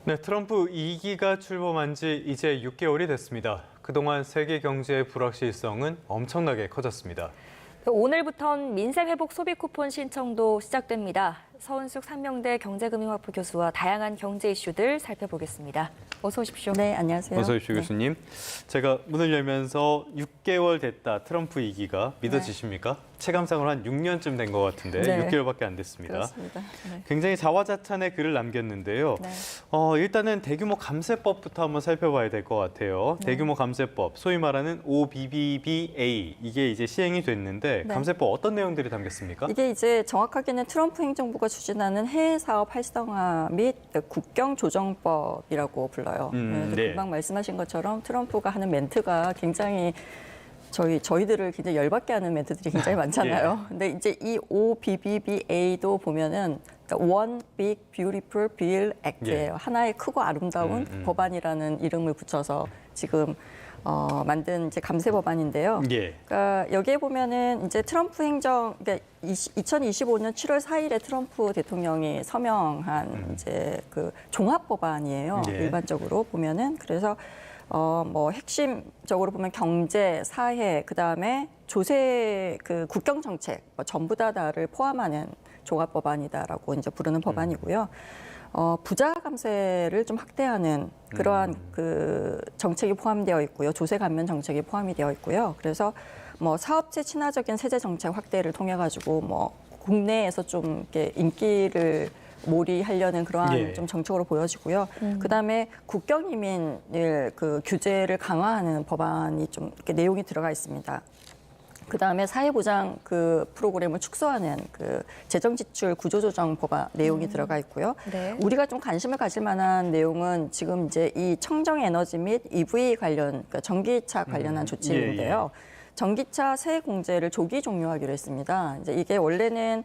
네, 트럼프 2기가 출범한 지 이제 6개월이 됐습니다. 그동안 세계 경제의 불확실성은 엄청나게 커졌습니다. 오늘부터는 민생회복 소비 쿠폰 신청도 시작됩니다. 서은숙 상명대 경제금융학부 교수와 다양한 경제 이슈들 살펴보겠습니다. 어서 오십시오. 네, 안녕하세요. 어서 오십시오, 교수님. 제가 문을 열면서 6개월 됐다, 트럼프 2기가 믿어지십니까? 체감상으로 한 6년쯤 된 것 같은데 네. 6개월밖에 안 됐습니다. 그렇습니다. 네. 굉장히 자화자찬의 글을 남겼는데요. 네. 일단은 대규모 감세법부터 한번 살펴봐야 될 것 같아요. 네. 대규모 감세법, 소위 말하는 OBBBA, 이게 이제 시행이 됐는데 네. 감세법 어떤 내용들이 담겼습니까? 이게 이제 정확하게는 트럼프 행정부가 추진하는 해외 사업 활성화 및 국경 조정법이라고 불러요. 네. 금방 말씀하신 것처럼 트럼프가 하는 멘트가 굉장히 저희들을 굉장히 열받게 하는 멘트들이 굉장히 많잖아요. 근데 이제 이 OBBBA도 보면은 One Big Beautiful Bill Act예요. 하나의 크고 아름다운 법안이라는 이름을 붙여서 지금 만든 이제 감세 법안인데요. 예. 그러니까 여기에 보면은 이제 트럼프 행정, 그러니까 2025년 7월 4일에 트럼프 대통령이 서명한 이제 그 종합 법안이에요. 예. 일반적으로 보면은 그래서 뭐 핵심적으로 보면 경제, 사회, 그다음에 조세, 그 국경 정책 뭐 전부 다를 포함하는 종합 법안이다라고 이제 부르는 법안이고요. 부자 감세를 좀 확대하는 그러한 그 정책이 포함되어 있고요. 조세 감면 정책이 포함이 되어 있고요. 그래서 뭐 사업체 친화적인 세제 정책 확대를 통해 가지고 뭐 국내에서 좀 이렇게 인기를 몰이하려는 그러한 예. 좀 정책으로 보여지고요. 그다음에 국경 이민을 그 규제를 강화하는 법안이 좀 이렇게 내용이 들어가 있습니다. 그다음에 사회보장 그 프로그램을 축소하는 그 재정지출 구조조정 법안 내용이 들어가 있고요. 네. 우리가 좀 관심을 가질 만한 내용은 지금 이제 이 청정에너지 및 EV 관련, 그러니까 전기차 관련한 조치인데요. 전기차 세액 공제를 조기 종료하기로 했습니다. 이제 이게 원래는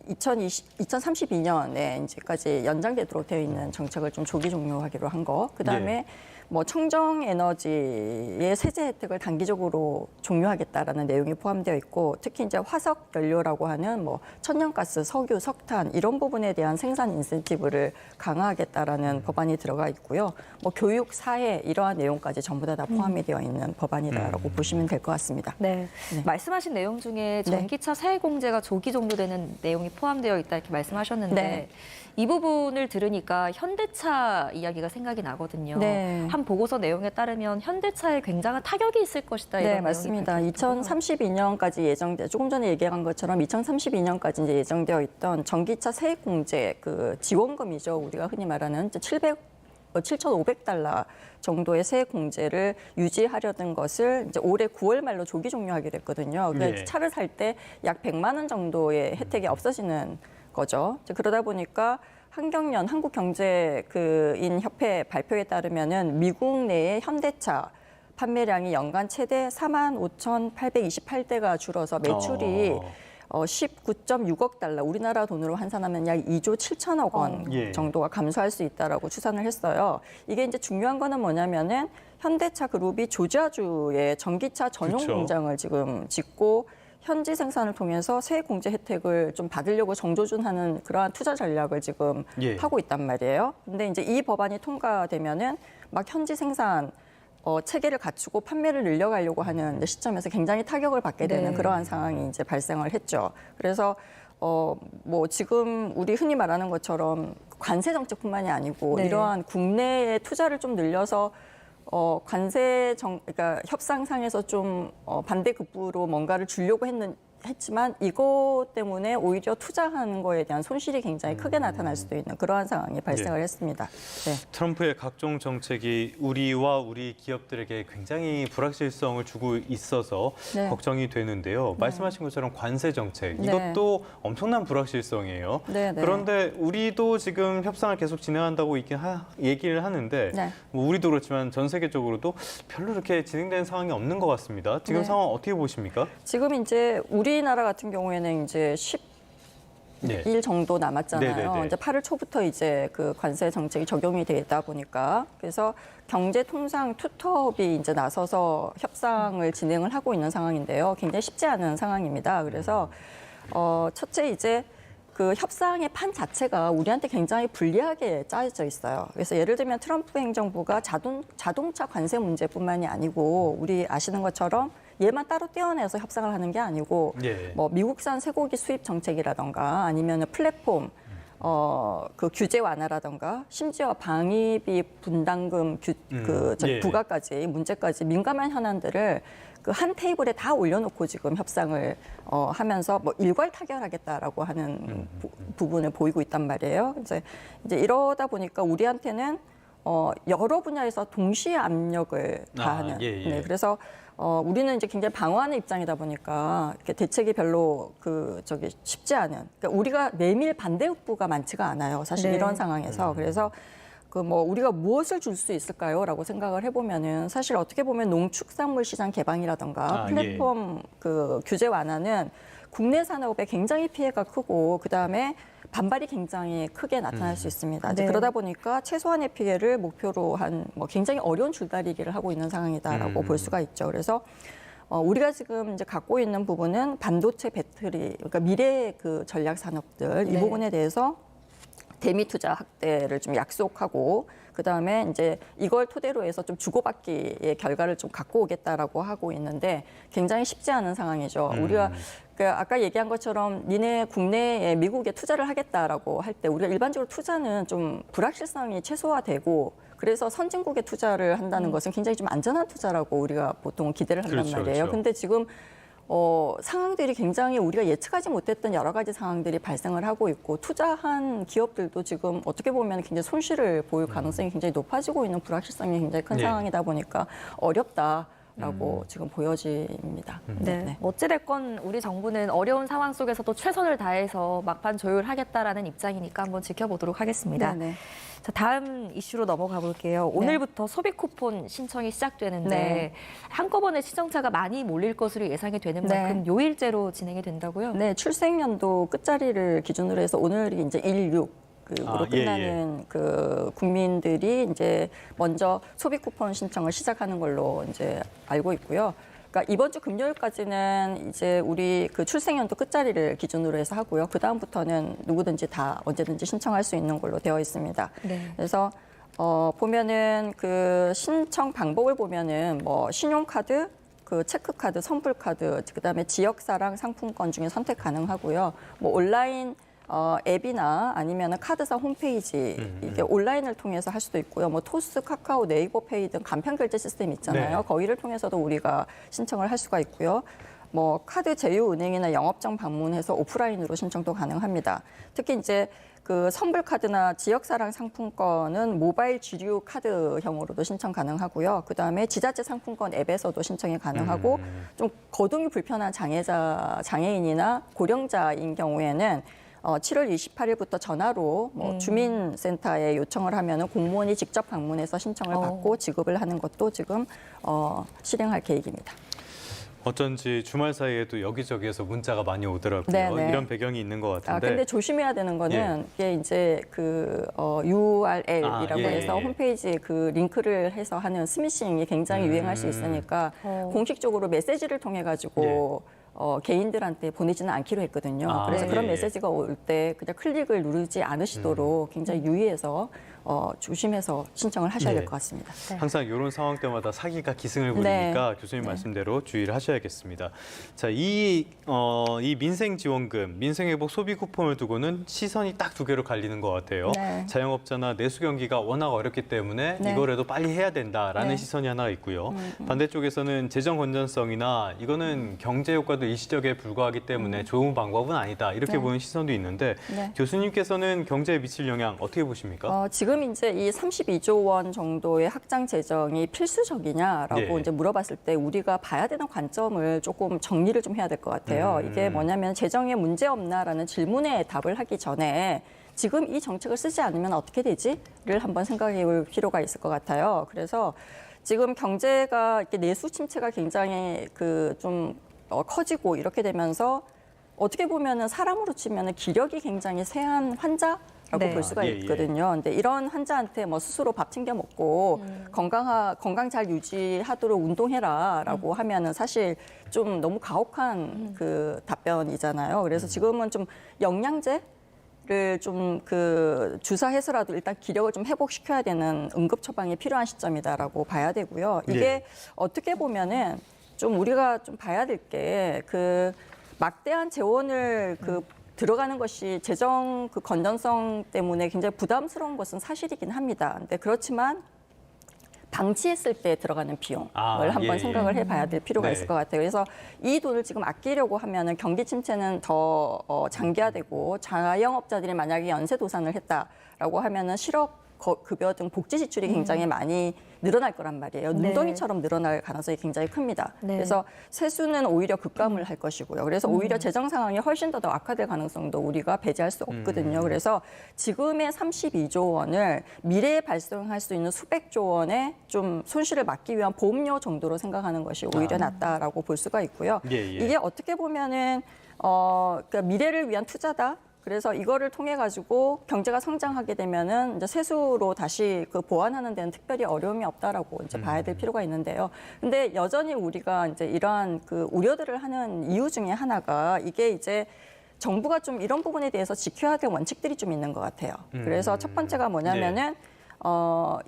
2032년에 이제까지 연장되도록 되어 있는 정책을 좀 조기 종료하기로 한 거. 그다음에 뭐 청정 에너지의 세제 혜택을 단기적으로 종료하겠다라는 내용이 포함되어 있고, 특히 이제 화석 연료라고 하는 뭐 천연가스, 석유, 석탄 이런 부분에 대한 생산 인센티브를 강화하겠다라는 법안이 들어가 있고요. 뭐 교육, 사회 이러한 내용까지 전부 다 포함이 되어 있는 법안이다라고 보시면 될 것 같습니다. 네. 네. 말씀하신 내용 중에 전기차 세액 공제가 조기 종료되는 내용이 포함되어 있다 이렇게 말씀하셨는데 네. 이 부분을 들으니까 현대차 이야기가 생각이 나거든요. 네. 한 보고서 내용에 따르면 현대차에 굉장한 타격이 있을 것이다. 이런 네, 내용이 맞습니다. 밝혀졌고요. 2032년까지 조금 전에 얘기한 것처럼 2032년까지 이제 예정되어 있던 전기차 세액 공제 그 지원금이죠. 우리가 흔히 말하는 7,500달러 정도의 세액 공제를 유지하려던 것을 이제 올해 9월 말로 조기 종료하기로 했거든요. 그러니까 네. 차를 살 때 약 100만 원 정도의 혜택이 없어지는 거죠. 그러다 보니까 한경련 한국경제인 협회 발표에 따르면은 미국 내의 현대차 판매량이 연간 최대 45,828대가 줄어서 매출이 19.6억 달러, 우리나라 돈으로 환산하면 약 2조 7천억 원 예. 정도가 감소할 수 있다라고 추산을 했어요. 이게 이제 중요한 거는 뭐냐면은 현대차 그룹이 조지아주에 전기차 전용 그렇죠. 공장을 지금 짓고 현지 생산을 통해서 세액 공제 혜택을 좀 받으려고 정조준하는 그러한 투자 전략을 지금 하고 있단 말이에요. 근데 이제 이 법안이 통과되면은 막 현지 생산 체계를 갖추고 판매를 늘려가려고 하는 시점에서 굉장히 타격을 받게 되는 그러한 상황이 이제 발생을 했죠. 그래서 뭐 지금 우리 흔히 말하는 것처럼 관세 정책뿐만이 아니고 이러한 국내의 투자를 좀 늘려서 그러니까 협상상에서 좀 반대급부로 뭔가를 주려고 했지만 이것 때문에 오히려 투자하는 거에 대한 손실이 굉장히 크게 나타날 수도 있는 그러한 상황이 발생을 했습니다. 네. 트럼프의 각종 정책이 우리와 우리 기업들에게 굉장히 불확실성을 주고 있어서 걱정이 되는데요. 말씀하신 것처럼 관세 정책, 이것도 엄청난 불확실성이에요. 그런데 우리도 지금 협상을 계속 진행한다고 얘기를 하는데 뭐 우리도 그렇지만 전 세계적으로도 별로 이렇게 진행되는 상황이 없는 것 같습니다. 지금 상황 어떻게 보십니까? 지금 이제 우리나라 같은 경우에는 이제 10일 정도 남았잖아요. 이제 8월 초부터 이제 그 관세 정책이 적용이 되다 보니까 그래서 경제통상 투톱이 이제 나서서 협상을 진행을 하고 있는 상황인데요. 굉장히 쉽지 않은 상황입니다. 그래서 첫째 이제 그 협상의 판 자체가 우리한테 굉장히 불리하게 짜여져 있어요. 그래서 예를 들면 트럼프 행정부가 자동차 관세 문제뿐만이 아니고 우리 아시는 것처럼 얘만 따로 떼어내서 협상을 하는 게 아니고 예. 뭐 미국산 쇠고기 수입 정책이라던가 아니면 플랫폼 그 규제 완화라던가 심지어 방위비 분담금 예. 부과까지 문제까지 민감한 현안들을 그 한 테이블에 다 올려놓고 지금 협상을 하면서 뭐 일괄 타결하겠다라고 하는 부분을 보이고 있단 말이에요. 이제 이러다 보니까 우리한테는 여러 분야에서 동시에 압력을 가하는. 예. 네, 그래서 우리는 이제 굉장히 방어하는 입장이다 보니까 이렇게 대책이 별로 쉽지 않은. 그러니까 우리가 내밀 반대국부가 많지가 않아요. 사실 네. 이런 상황에서. 그래서 우리가 무엇을 줄 수 있을까요?라고 생각을 해보면은 사실 어떻게 보면 농축산물 시장 개방이라던가 플랫폼 그 규제 완화는 국내 산업에 굉장히 피해가 크고 그 다음에 반발이 굉장히 크게 나타날 수 있습니다. 네. 그러다 보니까 최소한의 피해를 목표로 한 굉장히 어려운 줄다리기를 하고 있는 상황이다라고 볼 수가 있죠. 그래서 우리가 지금 이제 갖고 있는 부분은 반도체, 배터리, 그러니까 미래 그 전략 산업들 이 네. 부분에 대해서 대미 투자 확대를 좀 약속하고 그다음에 이제 이걸 토대로 해서 좀 주고받기의 결과를 좀 갖고 오겠다라고 하고 있는데 굉장히 쉽지 않은 상황이죠. 우리가 아까 얘기한 것처럼 니네 국내에 미국에 투자를 하겠다라고 할 때 우리가 일반적으로 투자는 좀 불확실성이 최소화되고 그래서 선진국에 투자를 한다는 것은 굉장히 좀 안전한 투자라고 우리가 보통 기대를 한단 그렇죠, 말이에요. 그렇죠. 근데 지금 상황들이 굉장히 우리가 예측하지 못했던 여러 가지 상황들이 발생을 하고 있고 투자한 기업들도 지금 어떻게 보면 굉장히 손실을 보일 가능성이 굉장히 높아지고 있는 불확실성이 굉장히 큰 네. 상황이다 보니까 어렵다라고 지금 보여집니다. 네. 어찌됐건 우리 정부는 어려운 상황 속에서도 최선을 다해서 막판 조율하겠다라는 입장이니까 한번 지켜보도록 하겠습니다. 네. 자, 다음 이슈로 넘어가 볼게요. 오늘부터 소비 쿠폰 신청이 시작되는데 네. 한꺼번에 신청자가 많이 몰릴 것으로 예상이 되는 네. 만큼 요일제로 진행이 된다고요? 네, 출생연도 끝자리를 기준으로 해서 오늘이 이제 16으로 끝나는 그 국민들이 이제 먼저 소비 쿠폰 신청을 시작하는 걸로 이제 알고 있고요. 그러니까 이번 주 금요일까지는 이제 우리 그 출생연도 끝자리를 기준으로 해서 하고요. 그 다음부터는 누구든지 다 언제든지 신청할 수 있는 걸로 되어 있습니다. 네. 그래서 보면은 그 신청 방법을 보면은 뭐 신용카드, 그 체크카드, 선불카드, 그다음에 지역사랑 상품권 중에 선택 가능하고요. 뭐 온라인 앱이나 아니면 카드사 홈페이지 이게 온라인을 통해서 할 수도 있고요. 뭐 토스, 카카오, 네이버페이 등 간편 결제 시스템 있잖아요. 네. 거기를 통해서도 우리가 신청을 할 수가 있고요. 뭐 카드 제휴은행이나 영업장 방문해서 오프라인으로 신청도 가능합니다. 특히 이제 그 선불카드나 지역사랑 상품권은 모바일 주류 카드형으로도 신청 가능하고요. 그다음에 지자체 상품권 앱에서도 신청이 가능하고 좀 거동이 불편한 장애인이나 고령자인 경우에는 7월 28일부터 전화로 뭐 주민센터에 요청을 하면은 공무원이 직접 방문해서 신청을 받고 지급을 하는 것도 지금 실행할 계획입니다. 어쩐지 주말 사이에도 여기저기에서 문자가 많이 오더라고요. 네네. 이런 배경이 있는 것 같은데. 근데 조심해야 되는 거는 이게 이제 그 URL이라고 예, 해서 예. 홈페이지에 그 링크를 해서 하는 스미싱이 굉장히 유행할 수 있으니까 공식적으로 메시지를 통해 가지고 개인들한테 보내지는 않기로 했거든요. 그래서 그런 메시지가 올 때 그냥 클릭을 누르지 않으시도록 굉장히 유의해서 조심해서 신청을 하셔야 될 것 같습니다. 항상 이런 상황 때마다 사기가 기승을 부리니까 교수님 말씀대로 주의를 하셔야겠습니다. 자, 이 민생지원금, 민생회복 소비 쿠폰을 두고는 시선이 딱 두 개로 갈리는 것 같아요. 네. 자영업자나 내수 경기가 워낙 어렵기 때문에 네. 이거라도 빨리 해야 된다라는 네. 시선이 하나 있고요. 반대쪽에서는 재정 건전성이나 이거는 경제 효과도 일시적에 불과하기 때문에 좋은 방법은 아니다. 이렇게 네. 보는 시선도 있는데 네. 교수님께서는 경제에 미칠 영향 어떻게 보십니까? 지금 이제 이 32조 원 정도의 확장 재정이 필수적이냐라고 예. 이제 물어봤을 때 우리가 봐야 되는 관점을 조금 정리를 좀 해야 될 것 같아요. 이게 뭐냐면 재정에 문제 없나라는 질문에 답을 하기 전에 지금 이 정책을 쓰지 않으면 어떻게 되지?를 한번 생각해 볼 필요가 있을 것 같아요. 그래서 지금 경제가 이렇게 내수 침체가 굉장히 좀 커지고 이렇게 되면서 어떻게 보면은 사람으로 치면은 기력이 굉장히 세한 환자라고 네. 볼 수가 예, 예. 있거든요. 근데 이런 환자한테 뭐 스스로 밥 챙겨 먹고 건강 잘 유지하도록 운동해라라고 하면은 사실 좀 너무 가혹한 그 답변이잖아요. 그래서 지금은 좀 영양제 를 좀 그 주사해서라도 일단 기력을 좀 회복시켜야 되는 응급 처방이 필요한 시점이다라고 봐야 되고요. 이게 예. 어떻게 보면은 좀 우리가 좀 봐야 될 게 그 막대한 재원을 들어가는 것이 재정 그 건전성 때문에 굉장히 부담스러운 것은 사실이긴 합니다. 근데 그렇지만 방치했을 때 들어가는 비용을 한번 생각을 해봐야 될 필요가 네. 있을 것 같아요. 그래서 이 돈을 지금 아끼려고 하면은 경기 침체는 더 장기화되고 자영업자들이 만약에 연쇄 도산을 했다라고 하면은 실업 급여 등 복지 지출이 굉장히 많이 늘어날 거란 말이에요. 네. 눈덩이처럼 늘어날 가능성이 굉장히 큽니다. 네. 그래서 세수는 오히려 급감을 할 것이고요. 그래서 오히려 재정 상황이 훨씬 더 악화될 가능성도 우리가 배제할 수 없거든요. 그래서 지금의 32조 원을 미래에 발생할 수 있는 수백조 원의 좀 손실을 막기 위한 보험료 정도로 생각하는 것이 오히려 낫다라고 볼 수가 있고요. 예, 예. 이게 어떻게 보면은 그러니까 미래를 위한 투자다. 그래서 이거를 통해 가지고 경제가 성장하게 되면은 이제 세수로 다시 그 보완하는 데는 특별히 어려움이 없다라고 이제 봐야 될 필요가 있는데요. 근데 여전히 우리가 이제 이러한 그 우려들을 하는 이유 중에 하나가 이게 이제 정부가 좀 이런 부분에 대해서 지켜야 될 원칙들이 좀 있는 것 같아요. 그래서 첫 번째가 뭐냐면은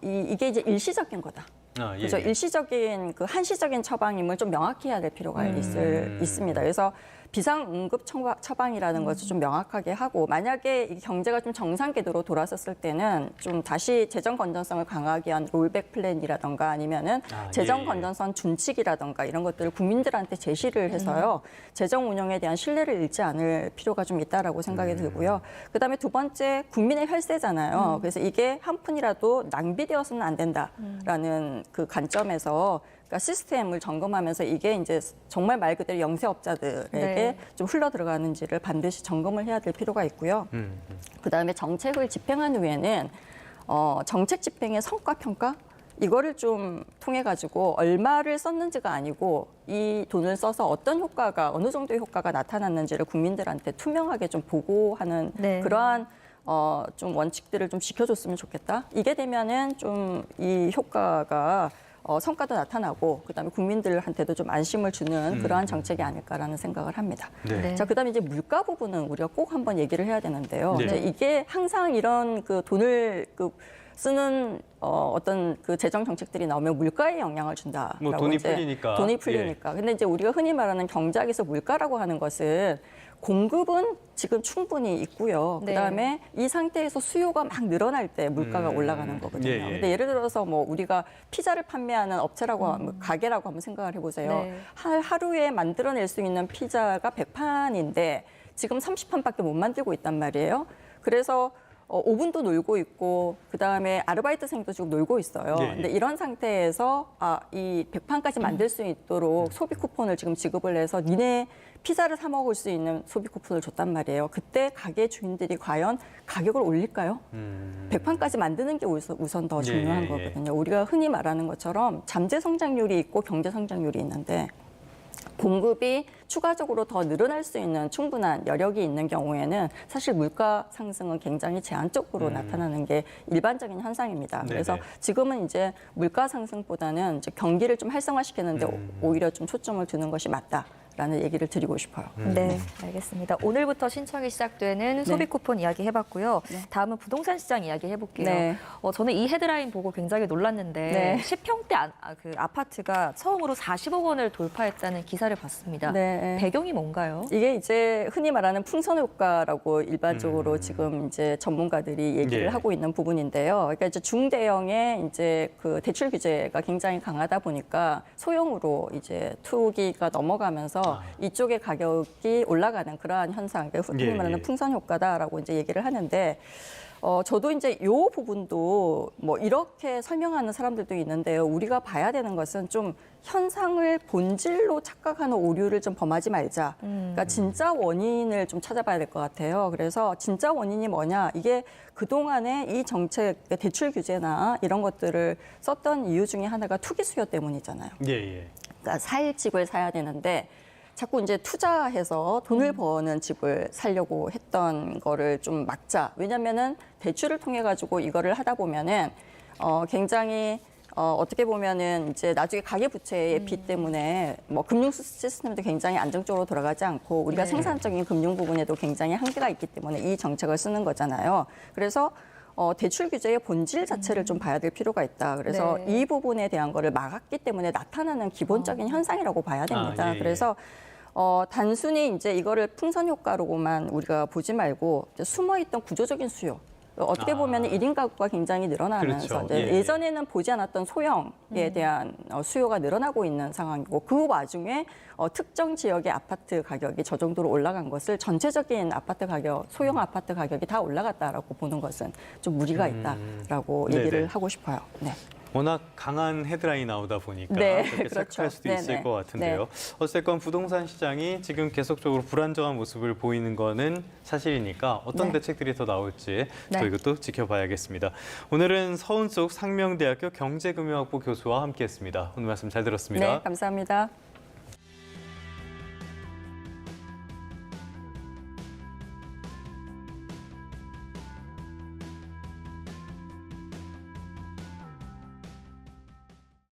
이게 이제 일시적인 거다. 아, 예, 그래서 예. 일시적인 그 한시적인 처방임을 좀 명확히 해야 될 필요가 있습니다. 그래서 비상응급 처방이라는 것을 좀 명확하게 하고 만약에 이 경제가 좀 정상 궤도로 돌아섰을 때는 좀 다시 재정 건전성을 강화하기 위한 롤백 플랜이라던가 아니면은 재정 건전성 준칙이라던가 이런 것들을 국민들한테 제시를 해서요. 재정 운영에 대한 신뢰를 잃지 않을 필요가 좀 있다라고 생각이 들고요. 그다음에 두 번째 국민의 혈세잖아요. 그래서 이게 한 푼이라도 낭비되어서는 안 된다라는 그 관점에서 그러니까 시스템을 점검하면서 이게 이제 정말 말 그대로 영세업자들에게 네. 좀 흘러 들어가는지를 반드시 점검을 해야 될 필요가 있고요. 그다음에 정책을 집행한 후에는 정책 집행의 성과 평가 이거를 좀 통해 가지고 얼마를 썼는지가 아니고 이 돈을 써서 어떤 효과가 어느 정도의 효과가 나타났는지를 국민들한테 투명하게 좀 보고하는 네. 그러한 좀 원칙들을 좀 지켜줬으면 좋겠다. 이게 되면은 좀 이 효과가 성과도 나타나고 그다음에 국민들한테도 좀 안심을 주는 그러한 정책이 아닐까라는 생각을 합니다. 네. 자, 그다음에 이제 물가 부분은 우리가 꼭 한번 얘기를 해야 되는데요. 네. 이제 이게 항상 이런 그 돈을 쓰는 어떤 그 재정 정책들이 나오면 물가에 영향을 준다라고 뭐 돈이 이제 풀리니까. 돈이 풀리니까. 근데 이제 우리가 흔히 말하는 경제학에서 물가라고 하는 것은 공급은 지금 충분히 있고요. 네. 그다음에 이 상태에서 수요가 막 늘어날 때 물가가 올라가는 거거든요. 예, 예. 근데 예를 들어서 뭐 우리가 피자를 판매하는 업체라고 가게라고 한번 생각을 해보세요. 네. 하루에 만들어낼 수 있는 피자가 100판인데 지금 30판밖에 못 만들고 있단 말이에요. 그래서 오븐도 놀고 있고 그다음에 아르바이트생도 지금 놀고 있어요. 예, 예. 근데 이런 상태에서 이 100판까지 만들 수 있도록 소비 쿠폰을 지금 지급을 해서 니네 피자를 사 먹을 수 있는 소비 쿠폰을 줬단 말이에요. 그때 가게 주인들이 과연 가격을 올릴까요? 100판까지 만드는 게 우선 더 중요한 예, 예. 거거든요. 우리가 흔히 말하는 것처럼 잠재 성장률이 있고 경제 성장률이 있는데 공급이 추가적으로 더 늘어날 수 있는 충분한 여력이 있는 경우에는 사실 물가 상승은 굉장히 제한적으로 나타나는 게 일반적인 현상입니다. 네네. 그래서 지금은 이제 물가 상승보다는 이제 경기를 좀 활성화시키는데 오히려 좀 초점을 두는 것이 맞다라는 얘기를 드리고 싶어요. 네, 알겠습니다. 오늘부터 신청이 시작되는 소비 쿠폰 이야기 해봤고요. 다음은 부동산 시장 이야기 해볼게요. 네. 저는 이 헤드라인 보고 굉장히 놀랐는데 네. 10평대 그 아파트가 처음으로 40억 원을 돌파했다는 기사를 봤습니다. 네. 배경이 뭔가요? 이게 이제 흔히 말하는 풍선 효과라고 일반적으로 지금 이제 전문가들이 얘기를 예. 하고 있는 부분인데요. 그러니까 이제 중대형의 이제 그 대출 규제가 굉장히 강하다 보니까 소형으로 이제 투기가 넘어가면서 이쪽의 가격이 올라가는 그러한 현상, 그러니까 흔히 예, 말하는 예. 풍선 효과다라고 이제 얘기를 하는데. 저도 이제 요 부분도 뭐 이렇게 설명하는 사람들도 있는데요. 우리가 봐야 되는 것은 좀 현상을 본질로 착각하는 오류를 좀 범하지 말자. 그러니까 진짜 원인을 좀 찾아봐야 될 것 같아요. 그래서 진짜 원인이 뭐냐? 이게 그동안에 이 정책, 대출 규제나 이런 것들을 썼던 이유 중에 하나가 투기 수요 때문이잖아요. 예, 예. 그러니까 살 집을 사야 되는데 자꾸 이제 투자해서 돈을 버는 집을 살려고 했던 거를 좀 막자. 왜냐면은 대출을 통해 가지고 이거를 하다 보면은 굉장히 어떻게 보면은 이제 나중에 가계부채의 빚 때문에 뭐 금융 시스템도 굉장히 안정적으로 돌아가지 않고 우리가 네. 생산적인 금융 부분에도 굉장히 한계가 있기 때문에 이 정책을 쓰는 거잖아요. 그래서 대출 규제의 본질 자체를 좀 봐야 될 필요가 있다. 그래서 네. 이 부분에 대한 거를 막았기 때문에 나타나는 기본적인 현상이라고 봐야 됩니다. 예, 예. 그래서 단순히 이제 이거를 풍선 효과로만 우리가 보지 말고 이제 숨어있던 구조적인 수요. 어떻게 보면 1인 가구가 굉장히 늘어나면서 그렇죠. 이제 예, 예. 예전에는 보지 않았던 소형에 대한 수요가 늘어나고 있는 상황이고 그 와중에 특정 지역의 아파트 가격이 저 정도로 올라간 것을 전체적인 아파트 가격, 소형 아파트 가격이 다 올라갔다라고 보는 것은 좀 무리가 있다라고 네네. 얘기를 하고 싶어요. 네. 워낙 강한 헤드라인이 나오다 보니까 네, 그렇게 그렇죠. 생각할 수도 네네. 있을 것 같은데요. 어쨌건 부동산 시장이 지금 계속적으로 불안정한 모습을 보이는 거는 사실이니까 어떤 네. 대책들이 더 나올지 네. 또 이것도 지켜봐야겠습니다. 오늘은 서운숙 상명대학교 경제금융학부 교수와 함께했습니다. 오늘 말씀 잘 들었습니다. 네, 감사합니다.